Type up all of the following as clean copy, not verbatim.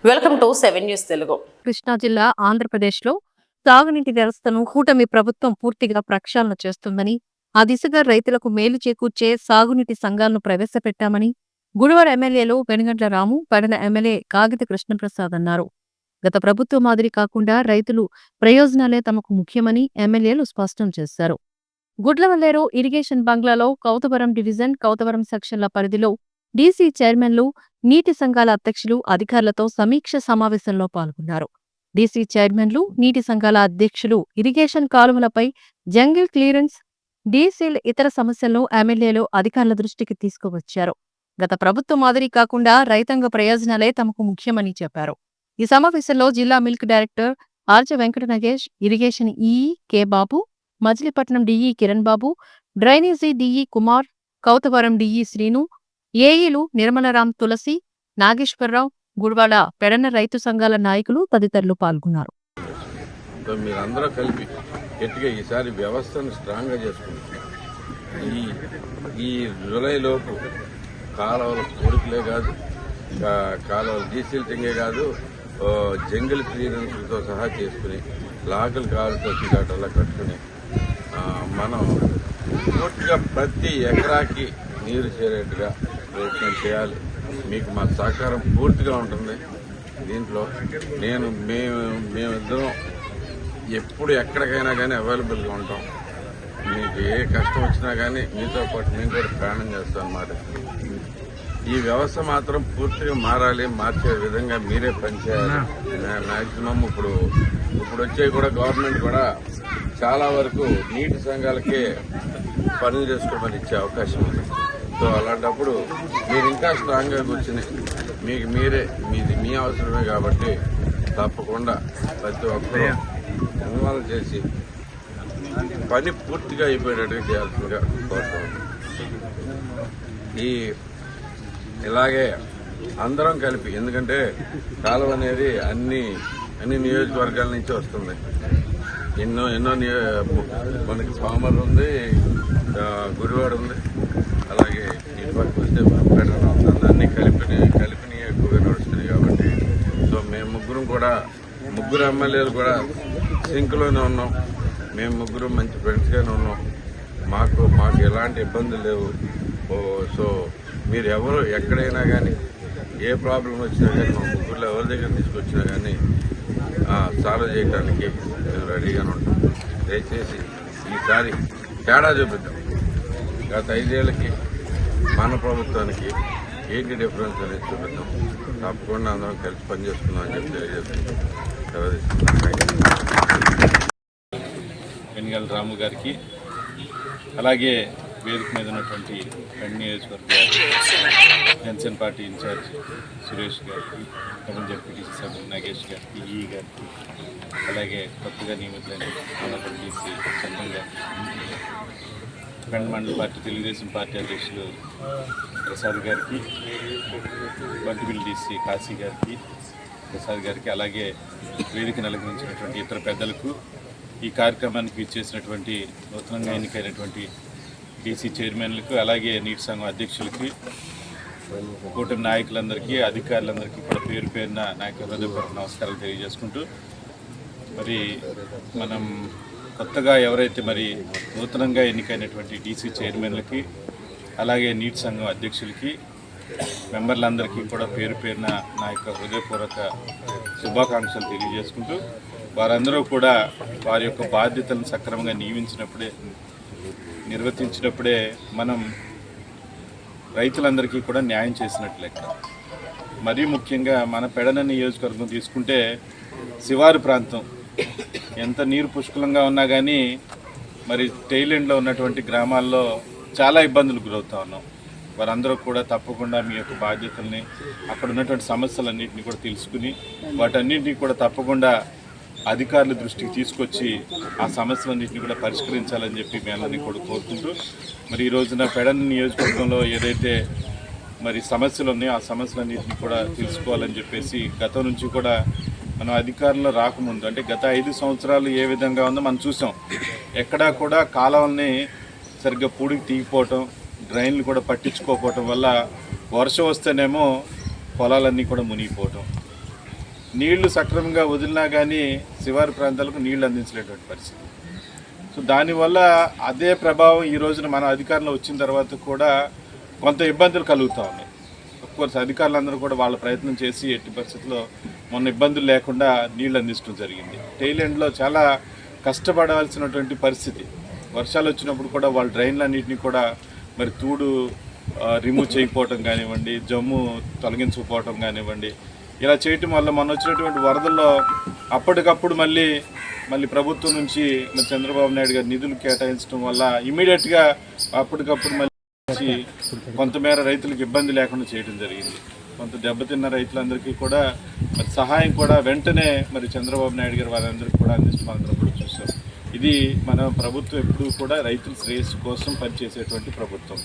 Welcome to 7 news Telugu. Krishna జిల్లా ఆంధ్రప్రదేశ్లో సాగునీటి వ్యవస్థను కూటమి ప్రభుత్వం పూర్తిగా ప్రక్షాళన చేస్తుందని, ఆ దిశగా రైతులకు మేలు చేకూర్చే సాగునీటి సంఘాలను ప్రవేశపెట్టామని గుడివాడ ఎమ్మెల్యేలు వెనుగండ్ల రాము, పెడన ఎమ్మెల్యే కాగిత కృష్ణప్రసాద్ అన్నారు. గత ప్రభుత్వం మాదిరి కాకుండా రైతులు ప్రయోజనాలే తమకు ముఖ్యమని ఎమ్మెల్యేలు స్పష్టం చేశారు. గుడ్లవల్లేరు ఇరిగేషన్ బంగ్లాలో కౌతవరం డివిజన్, కౌతవరం సెక్షన్ల పరిధిలో డీసీ చైర్మన్లు, నీటి సంఘాల అధ్యక్షులు అధికారులతో సమీక్ష సమావేశంలో పాల్గొన్నారు. డీసీ చైర్మన్లు, నీటి సంఘాల అధ్యక్షులు ఇరిగేషన్ కాలువలపై జంగిల్ క్లియరెన్స్, డీసీల్ ఇతర సమస్యలను ఎమ్మెల్యేలు అధికారుల దృష్టికి తీసుకువచ్చారు. గత ప్రభుత్వం మాదిరి కాకుండా రైతాంగ ప్రయోజనాలే తమకు ముఖ్యమని చెప్పారు. ఈ సమావేశంలో జిల్లా milk director Arja Venkata Nagesh, irrigation EE K Babu, Machilipatnam DE Kiran Babu, drainage DE Kumar, Kautavaram DE Srinu, ఏఈలు నిర్మలరాం, తులసి, నాగేశ్వరరావు, గుడివాడ పెడన రైతు సంఘాల నాయకులు తదితరులు పాల్గొన్నారు. మీరందరూ కలిపి గట్టిగా ఈసారి వ్యవస్థను స్ట్రాంగ్గా చేసుకుంటాం. ఈ జూలైలోపు కాలువల కోరికలే కాదు, కాలువల డీసీల్టింగే కాదు, జంగిల్ క్లియరెన్స్లతో సహా చేసుకుని లాకులు కావాల్సి వచ్చేటట్లా కట్టుకుని మనం పూర్తిగా ప్రతి ఎకరాకి నీరు చేరేట్టుగా ప్రయత్నం చేయాలి. మీకు మా సహకారం పూర్తిగా ఉంటుంది. దీంట్లో మేమిద్దరం ఎప్పుడు ఎక్కడికైనా కానీ అవైలబుల్గా ఉంటాం. మీకు ఏ కష్టం వచ్చినా కానీ మీతో పాటు మేము కూడా ప్రయాణం చేస్తాం అన్నమాట. ఈ వ్యవస్థ మాత్రం పూర్తిగా మారాలి, మార్చే విధంగా మీరే పనిచేయాలి. మ్యాక్సిమం ఇప్పుడు వచ్చే కూడా గవర్నమెంట్ కూడా చాలా వరకు నీటి సంఘాలకే పనులు చేసుకోమని ఇచ్చే అవకాశం ఉంది. సో అలాంటప్పుడు మీరు ఇంకా స్ట్రాంగ్గా కూర్చుని మీకు మీరే మీ అవసరమే కాబట్టి తప్పకుండా ప్రతి ఒక్కరూ ఇన్వాల్వ్ చేసి పని పూర్తిగా అయిపోయేటట్టుగా చేయాల్సిందిగా కోరుతున్నాను. ఇలాగే అందరం కలిపి, ఎందుకంటే కాలువ అనేది అన్ని నియోజకవర్గాల నుంచి వస్తుంది. ఎన్నో మనకి సోమర్ ఉంది, గుడివాడ ఉంది, అలాగే ఇటు పక్క వస్తే పెడన ఉంది. అన్ని కలిపి ఎక్కువగా నడుస్తుంది కాబట్టి సో మేము ముగ్గురు ఎమ్మెల్యేలు కూడా సింక్లోనే ఉన్నాం. మేము ముగ్గురు మంచి ఫ్రెండ్స్గానే ఉన్నాం. మాకు ఎలాంటి ఇబ్బందులు లేవు. సో మీరు ఎవరు ఎక్కడైనా కానీ ఏ ప్రాబ్లం వచ్చినా కానీ మా ముగ్గురులో ఎవరి దగ్గర తీసుకొచ్చినా కానీ సాల్వ్ చేయడానికి మేము రెడీగానే ఉంటాం. దయచేసి ఈసారి తేడా చూపిద్దాం. గత 5 ఏళ్ళకి మన ప్రభుత్వానికి ఏంటి డిఫరెన్స్ అనేది చూపిద్దాం. తప్పకుండా అందరం కలిసి పనిచేస్తున్నాం అని చెప్పి తెలియజేస్తున్నాం. వెనుగండ్ల రాము గారికి, అలాగే వేదిక మీద ఉన్నటువంటి రెండు నియోజకవర్గ జనసేన పార్టీ ఇన్ఛార్జ్ సురేష్ గారికి, కమల్ జడ్పీటీసీ సభ్యులు నాగేష్ గారికి, ఈఈ గారికి, అలాగే కొత్తగా నియమితులైన డీసీ చంద్రం గారికి, పెండ మండల పార్టీ తెలుగుదేశం పార్టీ అధ్యక్షులు ప్రసాద్ గారికి, బంటిబిల్ డీసీ కాశీ గారికి, ప్రసాద్ గారికి, అలాగే వేదికను అలంకరించినటువంటి ఇతర పెద్దలకు, ఈ కార్యక్రమానికి ఇచ్చేసినటువంటి నూతనంగా ఎన్నికైనటువంటి డీసీ చైర్మన్లకు, అలాగే నీటి సంఘం అధ్యక్షులకి, కూటమి నాయకులందరికీ, అధికారులందరికీ కూడా పేరు పేరున నాయక హృదయపూర్వక నమస్కారాలు తెలియజేసుకుంటూ, మరి మనం కొత్తగా ఎవరైతే మరి నూతనంగా ఎన్నికైనటువంటి డీసీ చైర్మన్లకి, అలాగే నీటి సంఘం అధ్యక్షులకి, మెంబర్లందరికీ కూడా పేరు పేరున నా యొక్క హృదయపూర్వక శుభాకాంక్షలు తెలియజేసుకుంటూ, వారందరూ కూడా వారి యొక్క బాధ్యతలను సక్రమంగా నిర్వర్తించినప్పుడే మనం రైతులందరికీ కూడా న్యాయం చేసినట్లు లెక్క. మరీ ముఖ్యంగా మన పెడన నియోజకవర్గం తీసుకుంటే శివారు ప్రాంతం ఎంత నీరు పుష్కలంగా ఉన్నా కానీ మరి టైలెండ్లో ఉన్నటువంటి గ్రామాల్లో చాలా ఇబ్బందులు గురవుతూ ఉన్నాం. వారందరూ కూడా తప్పకుండా మీ యొక్క బాధ్యతల్ని, అక్కడ ఉన్నటువంటి సమస్యలన్నింటినీ కూడా తెలుసుకుని వాటన్నింటినీ కూడా తప్పకుండా అధికారుల దృష్టికి తీసుకొచ్చి ఆ సమస్యలన్నింటినీ కూడా పరిష్కరించాలని చెప్పి మేమని కూడా కోరుకుంటూ, మరి ఈ రోజున పెడన నియోజకవర్గంలో ఏదైతే మరి సమస్యలు ఉన్నాయో ఆ సమస్యలన్నింటినీ కూడా తెలుసుకోవాలని చెప్పేసి గతం నుంచి కూడా మనం అధికారంలో రాకముందు, అంటే గత 5 సంవత్సరాలు ఏ విధంగా ఉందో మనం చూసాం. ఎక్కడా కూడా కాలువల్ని సరిగ్గా పూడికి తీగిపోవటం, డ్రైన్లు కూడా పట్టించుకోకపోవటం వల్ల వర్షం వస్తేనేమో పొలాలన్నీ కూడా మునిగిపోవటం, నీళ్లు సక్రమంగా వదిలినా కానీ శివారు ప్రాంతాలకు నీళ్లు అందించలేటువంటి పరిస్థితి. సో దానివల్ల అదే ప్రభావం ఈ రోజున మన అధికారంలో వచ్చిన తర్వాత కూడా కొంత ఇబ్బందులు కలుగుతూ ఉన్నాయి. కోర్స్ అధికారులందరూ కూడా వాళ్ళ ప్రయత్నం చేసి ఎట్టి పరిస్థితుల్లో మొన్న ఇబ్బందులు లేకుండా నీళ్లు అందించడం జరిగింది. టెయిల్ ఎండ్లో చాలా కష్టపడవలసినటువంటి పరిస్థితి. వర్షాలు వచ్చినప్పుడు కూడా వాళ్ళ డ్రైన్లన్నింటినీ కూడా మరి తూడు రిమూవ్ చేయకపోవటం కానివ్వండి, జమ్ము తొలగించకపోవటం కానివ్వండి, ఇలా చేయటం వల్ల మొన్న వచ్చినటువంటి వరదల్లో అప్పటికప్పుడు మళ్ళీ ప్రభుత్వం నుంచి మరి చంద్రబాబు నాయుడు గారు నిధులు కేటాయించడం వల్ల ఇమీడియట్గా అప్పటికప్పుడు మళ్ళీ కొంతమేర రైతులకు ఇబ్బంది లేకుండా చేయడం జరిగింది. కొంత దెబ్బతిన్న రైతులందరికీ కూడా మరి సహాయం కూడా వెంటనే మరి చంద్రబాబు నాయుడు గారు వారందరికీ కూడా అందించడం కూడా చూసాం. ఇది మన ప్రభుత్వం ఎప్పుడూ కూడా రైతుల శ్రేయస్సు కోసం పనిచేసేటువంటి ప్రభుత్వం.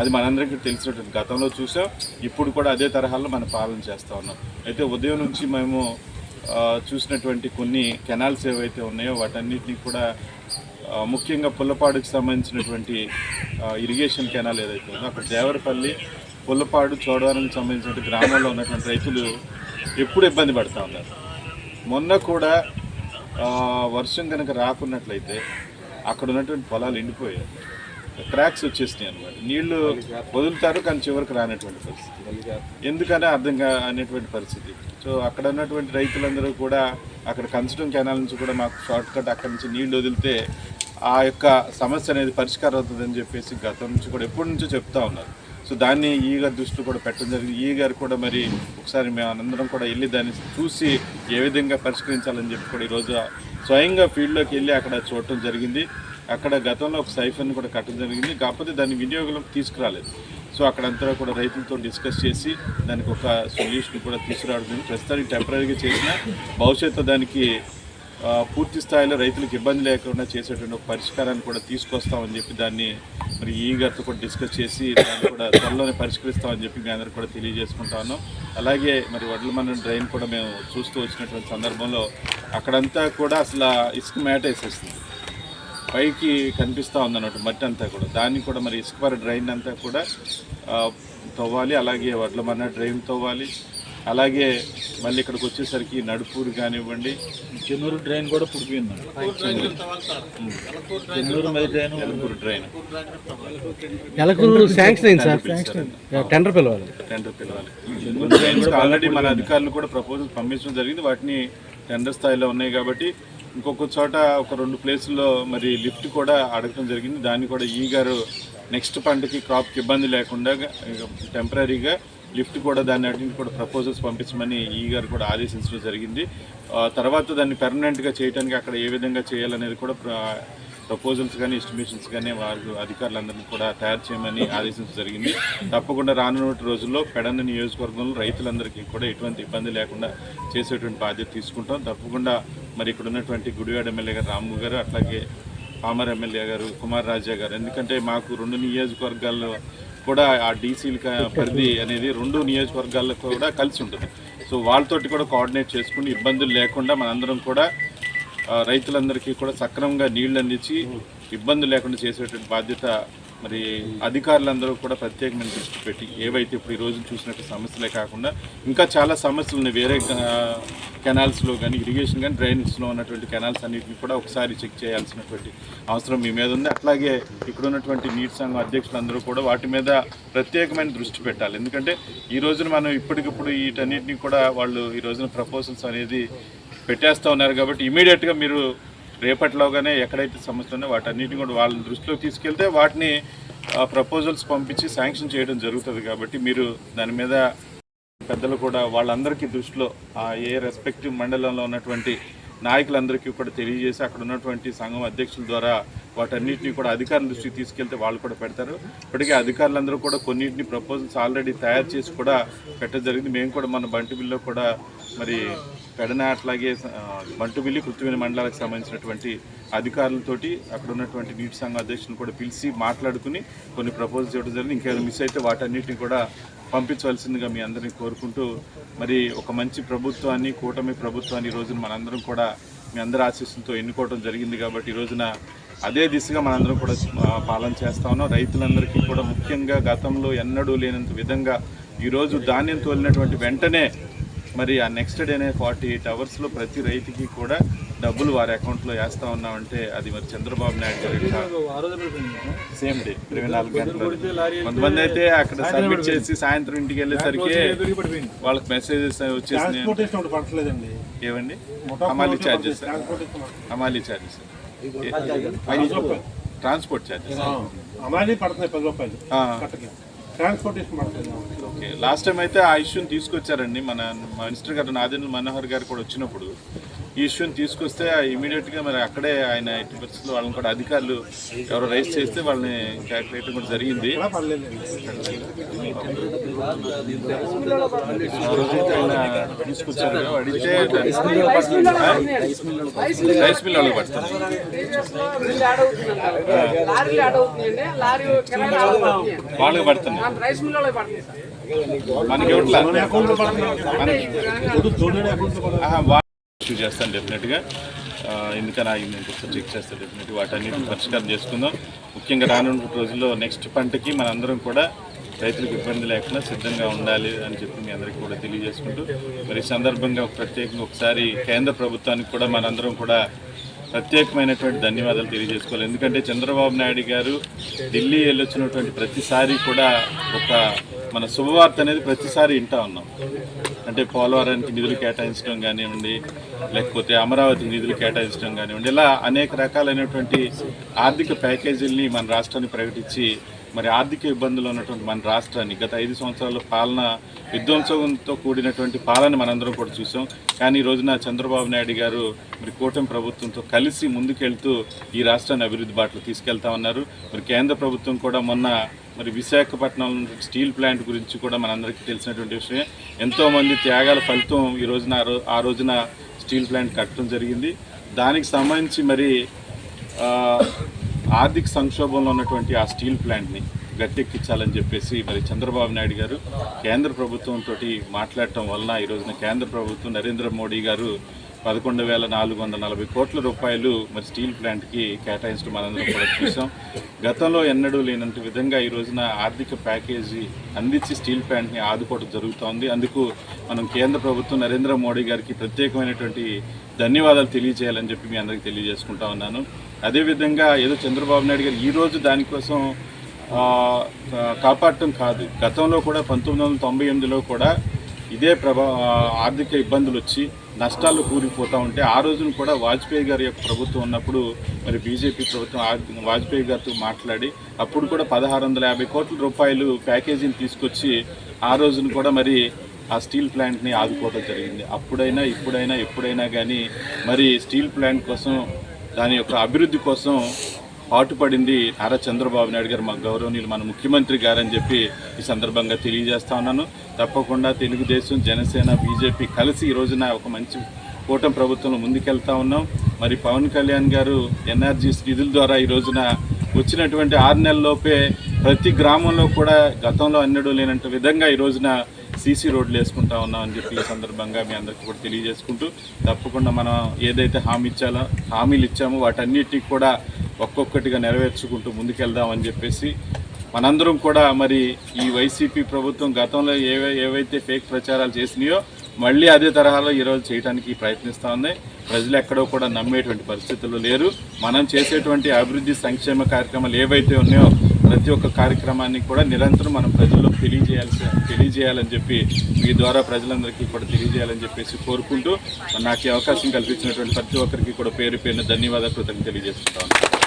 అది మనందరికీ తెలిసినటువంటి గతంలో చూసాం, ఇప్పుడు కూడా అదే తరహాలో మనం పాలన చేస్తూ ఉన్నాం. అయితే ఉదయం నుంచి మేము చూసినటువంటి కొన్ని కెనాల్స్ ఏవైతే ఉన్నాయో వాటన్నిటినీ కూడా ముఖ్యంగా పుల్లపాడుకి సంబంధించినటువంటి ఇరిగేషన్ కెనాల్ ఏదైతే ఉందో అక్కడ దేవరపల్లి, పుల్లపాడు, చోడవరంకి సంబంధించిన గ్రామాల్లో ఉన్నటువంటి రైతులు ఎప్పుడు ఇబ్బంది పడుతూ ఉన్నారు. మొన్న కూడా వర్షం కనుక రాకున్నట్లయితే అక్కడ ఉన్నటువంటి పొలాలు ఎండిపోయాయి, క్రాక్స్ వచ్చేసినాయి అన్నమాట. నీళ్లు వదులుతారు కానీ చివరికి రానటువంటి పరిస్థితి, ఎందుకనే అర్థం అనేటువంటి పరిస్థితి. సో అక్కడ ఉన్నటువంటి రైతులందరూ కూడా అక్కడ కంచడం కెనాల్ నుంచి కూడా మాకు షార్ట్ కట్ అక్కడి నుంచి నీళ్లు వదిలితే ఆ యొక్క సమస్య అనేది పరిష్కారం అవుతుందని చెప్పేసి గతం నుంచి కూడా ఎప్పటి నుంచో చెప్తా ఉన్నారు. సో దాన్ని ఈ గారి దృష్టిలో కూడా పెట్టడం జరిగింది. ఈ గారు కూడా మరి ఒకసారి మేము అందరం కూడా వెళ్ళి దాన్ని చూసి ఏ విధంగా పరిష్కరించాలని చెప్పి కూడా ఈరోజు స్వయంగా ఫీల్డ్లోకి వెళ్ళి అక్కడ చూడటం జరిగింది. అక్కడ గతంలో ఒక సైఫర్ని కూడా కట్టడం జరిగింది, కాకపోతే దాన్ని వినియోగంలోకి తీసుకురాలేదు. సో అక్కడంతా కూడా రైతులతో డిస్కస్ చేసి దానికి ఒక సొల్యూషన్ కూడా తీసుకురావడం ప్రస్తుతానికి టెంపరీగా చేసిన భవిష్యత్తు దానికి పూర్తి స్థాయిలో రైతులకు ఇబ్బంది లేకుండా చేసేటువంటి ఒక పరిష్కారాన్ని కూడా తీసుకొస్తామని చెప్పి దాన్ని మరి ఈ గారితో కూడా డిస్కస్ చేసి దాన్ని కూడా త్వరలోనే పరిష్కరిస్తామని చెప్పి మీ అందరూ కూడా తెలియజేసుకుంటా ఉన్నాం. అలాగే మరి వడ్లమన్న డ్రైన్ కూడా మేము చూస్తూ వచ్చినటువంటి సందర్భంలో అక్కడంతా కూడా అసలు ఇసుక మేట వేసేస్తుంది, పైకి కనిపిస్తూ ఉందన్నట్టు మట్టి అంతా కూడా. దాన్ని కూడా మరి ఇసుకపర డ్రైన్ అంతా కూడా తవ్వాలి, అలాగే వడ్లమన్న డ్రైన్ తవ్వాలి. అలాగే మళ్ళీ ఇక్కడికి వచ్చేసరికి నడుపూరు కానివ్వండి, చెన్నూరు డ్రైన్ కూడా పుడిపోయింది. చెన్నూరు మీద డ్రైన్, ఎలకూరు డ్రైన్ శాంక్షన్ అయింది సార్, టెండర్ పిలవాలి. డ్రైన్స్ ఆల్రెడీ మన అధికారులు కూడా ప్రపోజల్ పంపించడం జరిగింది. వాటిని టెండర్ స్థాయిలో ఉన్నాయి కాబట్టి ఇంకొక చోట ఒక 2 ప్లేసుల్లో మరి లిఫ్ట్ కూడా అడగడం జరిగింది. దాన్ని కూడా ఈ గారు నెక్స్ట్ పంటకి క్రాప్కి ఇబ్బంది లేకుండా టెంపరీగా లిఫ్ట్ కూడా దాన్ని అన్నింటి కూడా ప్రపోజల్స్ పంపించమని ఈ గారు కూడా ఆదేశించడం జరిగింది. తర్వాత దాన్ని పెర్మనెంట్గా చేయడానికి అక్కడ ఏ విధంగా చేయాలనేది కూడా ప్రపోజల్స్ కానీ ఎస్టిమేషన్స్ కానీ వారు అధికారులందరినీ కూడా తయారు చేయమని ఆదేశించడం జరిగింది. తప్పకుండా రానున్న రోజుల్లో పెడన నియోజకవర్గంలో రైతులందరికీ కూడా ఎటువంటి ఇబ్బంది లేకుండా చేసేటువంటి బాధ్యత తీసుకుంటాం. తప్పకుండా మరి ఇక్కడ ఉన్నటువంటి గుడివాడ ఎమ్మెల్యే గారు రాము గారు, అట్లాగే పామర్ ఎమ్మెల్యే గారు కుమార్ రాజా గారు, ఎందుకంటే మాకు 2 నియోజకవర్గాల్లో కూడా ఆ డీసీల పరిధి అనేది 2 నియోజకవర్గాల్లో కూడా కలిసి ఉంటుంది. సో వాళ్ళతోటి కూడా కోఆర్డినేట్ చేసుకుని ఇబ్బందులు లేకుండా మనందరం కూడా రైతులందరికీ కూడా సక్రమంగా నీళ్లు అందించి ఇబ్బందులు లేకుండా చేసేటువంటి బాధ్యత మరి అధికారులందరూ కూడా ప్రత్యేకమైన దృష్టి పెట్టి ఏవైతే ఇప్పుడు ఈ రోజు చూసినట్టు సమస్యలే కాకుండా ఇంకా చాలా సమస్యలు ఉన్నాయి. వేరే కెనాల్స్లో కానీ ఇరిగేషన్ కానీ డ్రైనేజ్లో ఉన్నటువంటి కెనాల్స్ అన్నింటినీ కూడా ఒకసారి చెక్ చేయాల్సినటువంటి అవసరం మీ మీద ఉంది. అట్లాగే ఇక్కడ ఉన్నటువంటి నీటి సంఘం అధ్యక్షులందరూ కూడా వాటి మీద ప్రత్యేకమైన దృష్టి పెట్టాలి. ఎందుకంటే ఈ రోజున మనం ఇప్పటికిప్పుడు వీటన్నిటిని కూడా వాళ్ళు ఈ రోజున ప్రపోజల్స్ అనేది పెట్టేస్తూ ఉన్నారు కాబట్టి ఇమీడియట్గా మీరు రేపటిలోగానే ఎక్కడైతే సమస్యలు ఉన్నాయో వాటన్నిటిని కూడా వాళ్ళని దృష్టిలోకి తీసుకెళ్తే వాటిని ప్రపోజల్స్ పంపించి శాంక్షన్ చేయడం జరుగుతుంది. కాబట్టి మీరు దాని మీద పెద్దలు కూడా వాళ్ళందరికీ దృష్టిలో ఏ రెస్పెక్టివ్ మండలంలో ఉన్నటువంటి నాయకులందరికీ కూడా తెలియజేసి అక్కడ ఉన్నటువంటి సంఘం అధ్యక్షుల ద్వారా వాటన్నిటిని కూడా అధికారుల దృష్టికి తీసుకెళ్తే వాళ్ళు కూడా పెడతారు. ఇప్పటికే అధికారులందరూ కూడా కొన్నింటిని ప్రపోజల్స్ ఆల్రెడీ తయారు చేసి కూడా పెట్టడం జరిగింది. మేము కూడా మన బంటుబిల్లో కూడా మరి పెడన అట్లాగే బంటుబిల్లి కృత్రిమ మండలాలకు సంబంధించినటువంటి అధికారులతోటి అక్కడ ఉన్నటువంటి నీటి సంఘం అధ్యక్షులను కూడా పిలిచి మాట్లాడుకుని కొన్ని ప్రపోజల్స్ ఇవ్వడం జరిగింది. ఇంకేమైనా మిస్ అయితే వాటన్నిటిని కూడా పంపించవలసిందిగా మీ అందరినీ కోరుకుంటూ మరి ఒక మంచి ప్రభుత్వాన్ని, కూటమి ప్రభుత్వాన్ని ఈ రోజున మనందరం కూడా మీ అందరి ఆశీస్సులతో ఎన్నుకోవడం జరిగింది. కాబట్టి ఈ రోజున అదే దిశగా మనందరం కూడా పాలన చేస్తా ఉన్నాం. రైతులందరికీ కూడా ముఖ్యంగా గతంలో ఎన్నడూ లేనంత విధంగా ఈరోజు ధాన్యం తోలినటువంటి వెంటనే మరి ఆ నెక్స్ట్ డేనే 48 అవర్స్లో ప్రతి రైతుకి కూడా డబ్బులు వారి అకౌంట్లో వేస్తూ ఉన్నామంటే అది మరి చంద్రబాబు నాయుడు గారి సేమ్ డే 24 గంటలు. కొంతమంది అయితే అక్కడ సబ్మిట్ చేసి సాయంత్రం ఇంటికి వెళ్ళేసరికి వాళ్ళకి మెసేజెస్ వచ్చేసి ఏమండి హమాలీ charges transport charges okay. Last time అయితే ఆ ఇష్యూని తీసుకొచ్చారండి మన మినిస్టర్ గారు నాదెండ్ల మనోహర్ గారు కూడా వచ్చినప్పుడు ఈ ఇష్యూని తీసుకొస్తే ఇమీడియట్గా మరి అక్కడే ఆయన ఎట్టి పరిస్థితుల్లో వాళ్ళని కూడా అధికారులు ఎవరో రైజ్ చేస్తే వాళ్ళని క్యాల్కులేట్ కూడా జరిగింది. ఆ రోజైతే ఆయన తీసుకొచ్చారు అడిగితే రైస్ మిల్ వాళ్ళకి పడుతుంది. వాళ్ళకి పడుతుంది మనకి ఇష్యూ చేస్తాను డెఫినెట్గా. ఎందుకని ఆగింది ఒకసారి చెక్ చేస్తాను డెఫినెట్గా. వాటన్నిటిని పరిష్కారం చేసుకుందాం. ముఖ్యంగా రానున్న రోజుల్లో నెక్స్ట్ పంటకి మనందరం కూడా రైతులకు ఇబ్బంది లేకుండా సిద్ధంగా ఉండాలి అని చెప్పి మీ అందరికీ కూడా తెలియజేసుకుంటూ మరి ఈ సందర్భంగా ప్రత్యేకంగా ఒకసారి కేంద్ర ప్రభుత్వానికి కూడా మనందరం కూడా ప్రత్యేకమైనటువంటి ధన్యవాదాలు తెలియజేసుకోవాలి. ఎందుకంటే చంద్రబాబు నాయుడు గారు ఢిల్లీ వెళ్ళొచ్చినటువంటి ప్రతిసారి కూడా ఒక మన శుభవార్త అనేది ప్రతిసారి వింటా ఉన్నాం. అంటే పోలవరానికి నిధులు కేటాయించడం కానివ్వండి, లేకపోతే అమరావతికి నిధులు కేటాయించడం కానివ్వండి, ఇలా అనేక రకాలైనటువంటి ఆర్థిక ప్యాకేజీల్ని మన రాష్ట్రాన్ని ప్రకటించి మరి ఆర్థిక ఇబ్బందులు ఉన్నటువంటి మన రాష్ట్రాన్ని గత 5 సంవత్సరాల పాలన విధ్వంసంతో కూడినటువంటి పాలన మనందరం కూడా చూసాం. కానీ ఈ రోజున చంద్రబాబు నాయుడు గారు మరి కూటమి ప్రభుత్వంతో కలిసి ముందుకెళ్తూ ఈ రాష్ట్రాన్ని అభివృద్ధి బాటలో తీసుకెళ్తా ఉన్నారు. మరి కేంద్ర ప్రభుత్వం కూడా మొన్న మరి విశాఖపట్నం స్టీల్ ప్లాంట్ గురించి కూడా మనందరికీ తెలిసినటువంటి విషయం. ఎంతోమంది త్యాగాల ఫలితం ఈ రోజున ఆ రోజున స్టీల్ ప్లాంట్ కట్టడం జరిగింది. దానికి సంబంధించి మరి ఆర్థిక సంక్షోభంలో ఉన్నటువంటి ఆ స్టీల్ ప్లాంట్ని గట్టెక్కించాలని చెప్పేసి మరి చంద్రబాబు నాయుడు గారు కేంద్ర ప్రభుత్వంతో మాట్లాడటం వలన ఈ రోజున కేంద్ర ప్రభుత్వం నరేంద్ర మోడీ గారు 11,440 కోట్ల రూపాయలు మరి స్టీల్ ప్లాంట్కి కేటాయించడం మనందరం కూడా చూసాం. గతంలో ఎన్నడూ లేనంత విధంగా ఈ రోజున ఆర్థిక ప్యాకేజీ అందించి స్టీల్ ప్లాంట్ని ఆదుకోవడం జరుగుతోంది. అందుకు మనం కేంద్ర ప్రభుత్వం నరేంద్ర మోడీ గారికి ప్రత్యేకమైనటువంటి ధన్యవాదాలు తెలియజేయాలని చెప్పి మీ అందరికీ తెలియజేసుకుంటా ఉన్నాను. అదేవిధంగా ఏదో చంద్రబాబు నాయుడు గారు ఈరోజు దానికోసం కాపాడటం కాదు, గతంలో కూడా 1998లో కూడా ఇదే ఆర్థిక ఇబ్బందులు వచ్చి నష్టాలు కూలిపోతూ ఉంటే ఆ రోజున కూడా వాజ్పేయి గారి యొక్క ప్రభుత్వం ఉన్నప్పుడు మరి బీజేపీ ప్రభుత్వం వాజ్పేయి గారితో మాట్లాడి అప్పుడు కూడా 1,650 కోట్ల రూపాయలు ప్యాకేజీని తీసుకొచ్చి ఆ రోజున కూడా మరి ఆ స్టీల్ ప్లాంట్ని ఆదుకోవడం జరిగింది. అప్పుడైనా ఇప్పుడైనా ఎప్పుడైనా కానీ మరి స్టీల్ ప్లాంట్ కోసం దాని యొక్క అభివృద్ధి కోసం పాటుపడింది నారా చంద్రబాబు నాయుడు గారు, మా గౌరవనీయులు మన ముఖ్యమంత్రి గారని చెప్పి ఈ సందర్భంగా తెలియజేస్తా ఉన్నాను. తప్పకుండా తెలుగుదేశం, జనసేన, బీజేపీ కలిసి ఈ రోజున ఒక మంచి కూటమి ప్రభుత్వంలో ముందుకెళ్తా ఉన్నాం. మరి పవన్ కళ్యాణ్ గారు ఎన్ఆర్జీఎస్ నిధుల ద్వారా ఈ రోజున వచ్చినటువంటి 6 నెలల్లోపే ప్రతి గ్రామంలో కూడా గతంలో ఎన్నడూ లేనంత విధంగా ఈ రోజున సీసీ రోడ్లు వేసుకుంటా ఉన్నామని చెప్పి ఈ సందర్భంగా మీ అందరికీ కూడా తెలియజేసుకుంటూ తప్పకుండా మనం ఏదైతే హామీలు ఇచ్చామో వాటన్నిటికి కూడా ఒక్కొక్కటిగా నెరవేర్చుకుంటూ ముందుకెళ్దామని చెప్పేసి మనందరం కూడా మరి ఈ వైసీపీ ప్రభుత్వం గతంలో ఏవైతే ఫేక్ ప్రచారాలు చేసినాయో మళ్ళీ అదే తరహాలో ఈరోజు చేయడానికి ప్రయత్నిస్తూ ఉంది. ప్రజలు ఎక్కడో కూడా నమ్మేటువంటి పరిస్థితుల్లో లేరు. మనం చేసేటువంటి అభివృద్ధి సంక్షేమ కార్యక్రమాలు ఏవైతే ఉన్నాయో ప్రతి ఒక్క కార్యక్రమాన్ని కూడా నిరంతరం మనం ప్రజల్లో తెలియజేయాలని చెప్పి మీ ద్వారా ప్రజలందరికీ కూడా తెలియజేయాలని చెప్పేసి కోరుకుంటూ నాకు ఈ అవకాశం కల్పించినటువంటి ప్రతి ఒక్కరికి కూడా పేరు పేరున ధన్యవాదాలు తెలియజేస్తున్నాను.